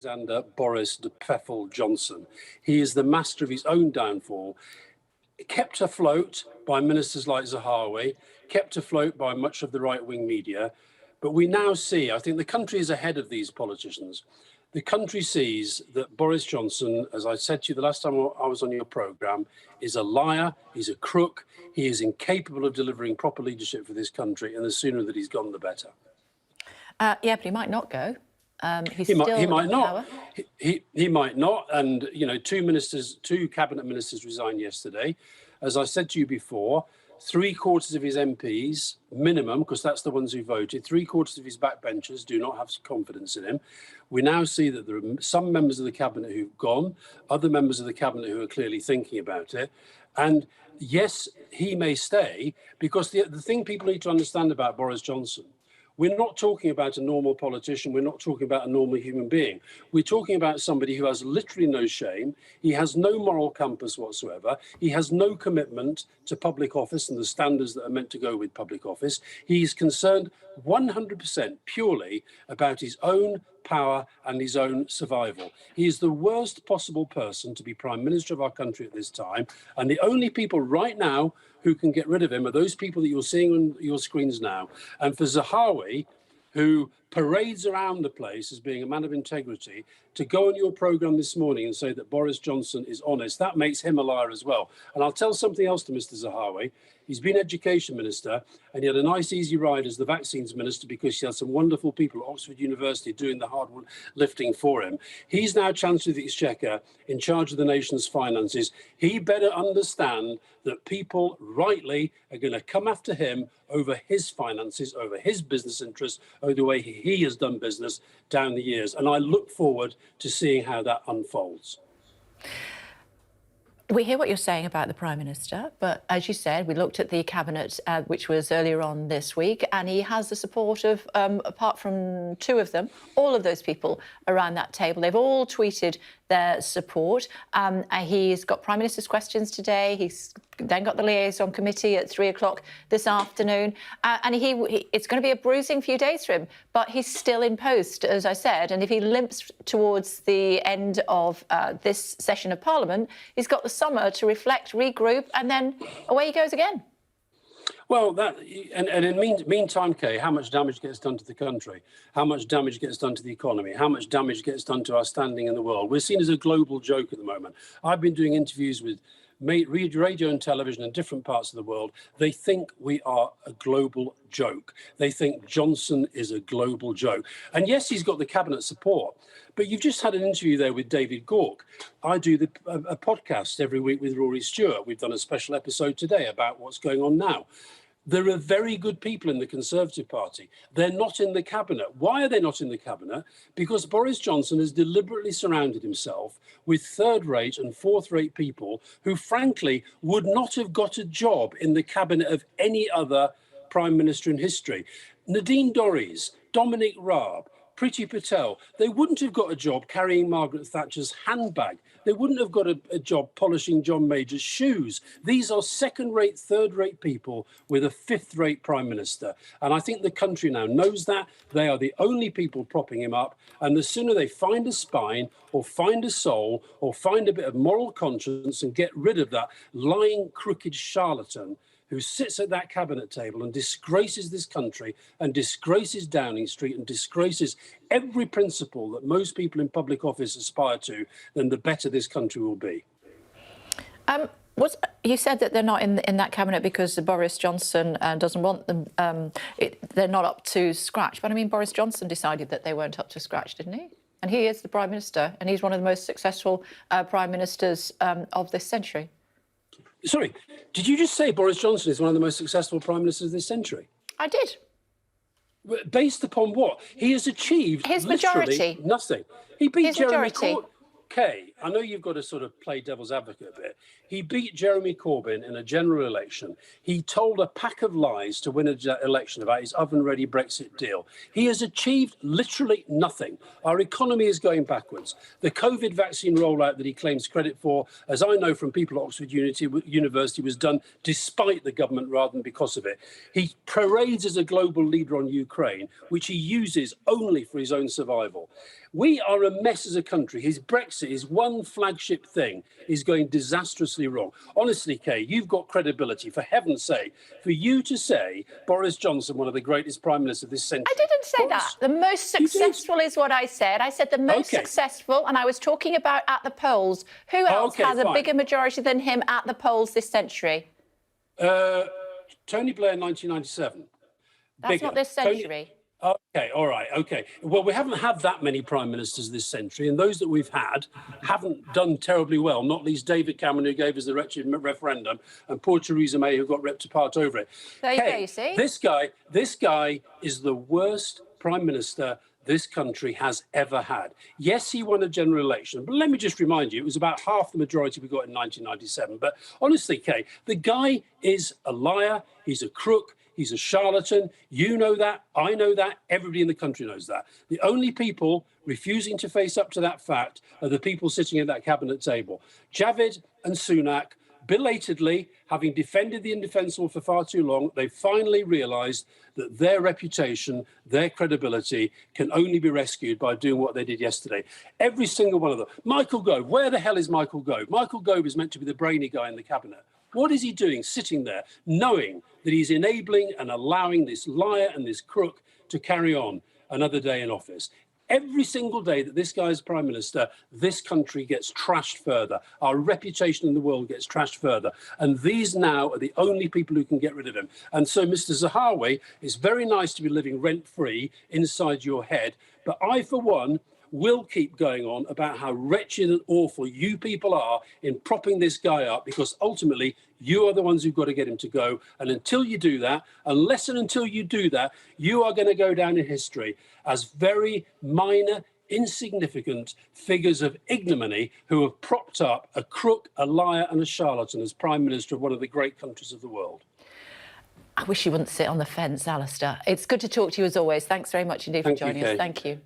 Alexander Boris de Pfeffel Johnson. He is the master of his own downfall, kept afloat by ministers like Zahawi, kept afloat by much of the right-wing media. But we now see, I think the country is ahead of these politicians. The country sees that Boris Johnson, as I said to you the last time I was on your programme, is a liar, he's a crook, he is incapable of delivering proper leadership for this country, and the sooner that he's gone, the better. Yeah, but he might not go. He might not. He might not. And, you know, two cabinet ministers resigned yesterday. As I said to you before, 3/4 of his MPs, minimum, because that's the ones who voted, 3/4 of his backbenchers do not have confidence in him. We now see that there are some members of the cabinet who've gone, other members of the cabinet who are clearly thinking about it. And yes, he may stay, because the thing people need to understand about Boris Johnson, we're not talking about a normal politician. We're not talking about a normal human being. We're talking about somebody who has literally no shame. He has no moral compass whatsoever. He has no commitment to public office and the standards that are meant to go with public office. He's concerned 100% purely about his own power and his own survival. He is the worst possible person to be Prime Minister of our country at this time. And the only people right now who can get rid of him are those people that you're seeing on your screens now. And for Zahawi, who parades around the place as being a man of integrity, to go on your programme this morning and say that Boris Johnson is honest, that makes him a liar as well. And I'll tell something else to Mr. Zahawi. He's been Education Minister, and he had a nice easy ride as the Vaccines Minister because he had some wonderful people at Oxford University doing the hard lifting for him. He's now Chancellor of the Exchequer, in charge of the nation's finances. He better understand that people rightly are going to come after him over his finances, over his business interests, over the way he has done business down the years. And I look forward to seeing how that unfolds. We hear what you're saying about the Prime Minister, but as you said, we looked at the Cabinet, which was earlier on this week, and he has the support of, apart from two of them, all of those people around that table. They've all tweeted their support. He's got Prime Minister's questions today. He's then got the liaison committee at 3 o'clock this afternoon. And it's going to be a bruising few days for him, but he's still in post, as I said. And if he limps towards the end of this session of Parliament, he's got the summer to reflect, regroup, and then away he goes again. Well, in the meantime, Kay, how much damage gets done to the country? How much damage gets done to the economy? How much damage gets done to our standing in the world? We're seen as a global joke at the moment. I've been doing interviews with radio and television in different parts of the world. They think we are a global joke. They think Johnson is a global joke. And yes, he's got the cabinet support, but you've just had an interview there with David Gork. I do a podcast every week with Rory Stewart. We've done a special episode today about what's going on now. There are very good people in the Conservative Party. They're not in the cabinet. Why are they not in the cabinet? Because Boris Johnson has deliberately surrounded himself with third-rate and fourth-rate people who, frankly, would not have got a job in the cabinet of any other Prime Minister in history. Nadine Dorries, Dominic Raab, Priti Patel, they wouldn't have got a job carrying Margaret Thatcher's handbag. They wouldn't have got a job polishing John Major's shoes. These are second-rate, third-rate people with a fifth-rate Prime Minister. And I think the country now knows that. They are the only people propping him up. And the sooner they find a spine or find a soul or find a bit of moral conscience and get rid of that lying, crooked charlatan who sits at that cabinet table and disgraces this country and disgraces Downing Street and disgraces every principle that most people in public office aspire to, then the better this country will be. You said that they're not in that cabinet because Boris Johnson doesn't want them. They're not up to scratch. But I mean, Boris Johnson decided that they weren't up to scratch, didn't he? And he is the Prime Minister, and he's one of the most successful Prime Ministers of this century. Sorry, did you just say Boris Johnson is one of the most successful Prime Ministers of this century? I did. Based upon what? He has achieved his majority. Nothing. He beat his Jeremy majority. Corbyn. Kay, I know you've got to sort of play devil's advocate a bit. He beat Jeremy Corbyn in a general election. He told a pack of lies to win an election about his oven-ready Brexit deal. He has achieved literally nothing. Our economy is going backwards. The COVID vaccine rollout that he claims credit for, as I know from people at Oxford University, was done despite the government rather than because of it. He parades as a global leader on Ukraine, which he uses only for his own survival. We are a mess as a country. His Brexit, his one flagship thing, is going disastrously wrong. Honestly, Kay, you've got credibility, for heaven's sake, for you to say Boris Johnson, one of the greatest prime ministers of this century. I didn't say that. The most successful is what I said. I said the most successful, and I was talking about at the polls. Who else has a bigger majority than him at the polls this century? Tony Blair, 1997. That's not this century. OK, all right, OK. Well, we haven't had that many prime ministers this century, and those that we've had haven't done terribly well, not least David Cameron, who gave us the wretched referendum, and poor Theresa May, who got ripped apart over it. There you go, you see. This guy is the worst prime minister this country has ever had. Yes, he won a general election, but let me just remind you, it was about half the majority we got in 1997. But honestly, Kay, the guy is a liar, he's a crook, he's a charlatan. You know that, I know that, everybody in the country knows that. The only people refusing to face up to that fact are the people sitting at that cabinet table. Javid and Sunak, belatedly, having defended the indefensible for far too long, they finally realised that their reputation, their credibility can only be rescued by doing what they did yesterday. Every single one of them. Michael Gove, where the hell is Michael Gove? Michael Gove is meant to be the brainy guy in the cabinet. What is he doing sitting there, knowing that he's enabling and allowing this liar and this crook to carry on another day in office? Every single day that this guy is prime minister, this country gets trashed further. Our reputation in the world gets trashed further. And these now are the only people who can get rid of him. And so, Mr. Zahawi, it's very nice to be living rent-free inside your head. But I, for one, will keep going on about how wretched and awful you people are in propping this guy up, because ultimately you are the ones who've got to get him to go. And until you do that, unless and until you do that, you are going to go down in history as very minor, insignificant figures of ignominy who have propped up a crook, a liar and a charlatan as Prime Minister of one of the great countries of the world. I wish you wouldn't sit on the fence, Alistair. It's good to talk to you as always. Thanks very much indeed for joining us. Thank you.